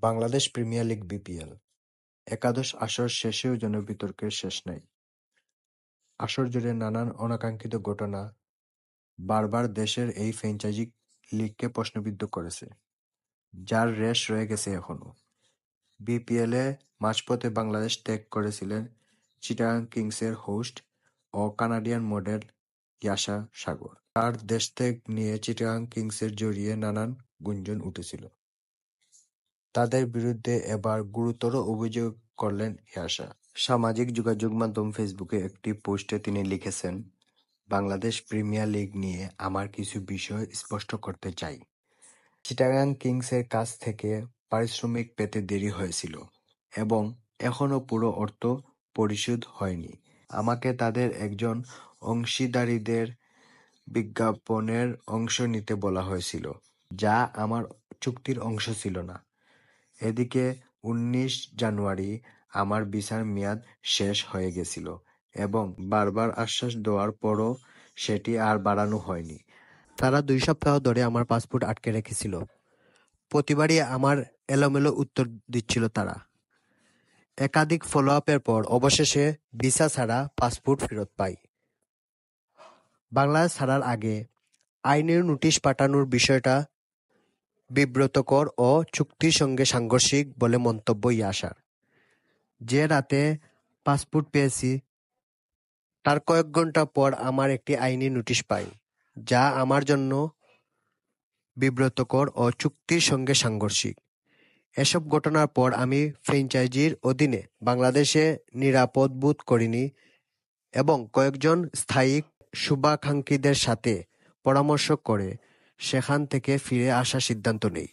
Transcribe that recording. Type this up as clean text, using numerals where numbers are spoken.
Bangladesh premier league BPL একাদশ আসর শেষেও যেন বিতর্কের শেষ নাই। আসর জুড়ে নানান অনাকাঙ্ক্ষিত ঘটনা বারবার দেশের এই ফ্র্যাঞ্চাইজি লিগকে প্রশ্নবিদ্ধ করেছে, যার রেশ রয়ে গেছে এখনো। বিপিএলে মাঝপথে বাংলাদেশ ত্যাগ করেছিলেন চিটাগাং কিংসের হোস্ট ও কানাডিয়ান মডেল ইয়াশা সাগর। তার দেশত্যাগ নিয়ে চিটাগাং কিংসের জড়িয়ে নানান গুঞ্জন উঠেছিল। তাদের বিরুদ্ধে এবার গুরুতর অভিযোগ করলেন ইয়াশা। সামাজিক যোগাযোগ মাধ্যম ফেসবুকে একটি পোস্টে তিনি লিখেছেন, বাংলাদেশ প্রিমিয়ার লিগ নিয়ে আমার কিছু বিষয় স্পষ্ট করতে চাই। চিটাগাং কিংসের কাছ থেকে পারিশ্রমিক পেতে দেরি হয়েছিল এবং এখনো পুরো অর্থ পরিশোধ হয়নি। আমাকে তাদের একজন অংশীদারদের বিজ্ঞাপনের অংশ নিতে বলা হয়েছিল, যা আমার চুক্তির অংশ ছিল না। এদিকে ১৯ জানুয়ারি আমার ভিসার মেয়াদ শেষ হয়ে গেছিল এবং বারবার আশ্বাস দেওয়ার পরও সেটি আর বাড়ানো হয়নি। তারা ২ সপ্তাহ ধরে আমার পাসপোর্ট আটকে রেখেছিল। প্রতিবারই আমার এলোমেলো উত্তর দিচ্ছিল তারা। একাধিক ফলো-আপের পর অবশেষে ভিসা ছাড়া পাসপোর্ট ফেরত পাই। বাংলাদেশ ছাড়ার আগে আইনের নোটিশ পাঠানোর বিষয়টা বিব্রতকর ও চুক্তির সঙ্গে সাংঘর্ষিক বলে মন্তব্য ইয়াশার। যে রাতে পাসপোর্ট পেয়েছি তার কয়েক ঘন্টা পর আমার একটি আইনি নোটিশ পাই, যা আমার জন্য বিব্রতকর ও চুক্তির সঙ্গে সাংঘর্ষিক। এসব ঘটনার পর আমি ফ্র্যাঞ্চাইজির অধীনে বাংলাদেশে নিরাপদ বোধ করিনি এবং কয়েকজন স্থায়ী শুভাকাঙ্ক্ষীদের সাথে পরামর্শ করে সেখান থেকে ফিরে আসার সিদ্ধান্ত নেই।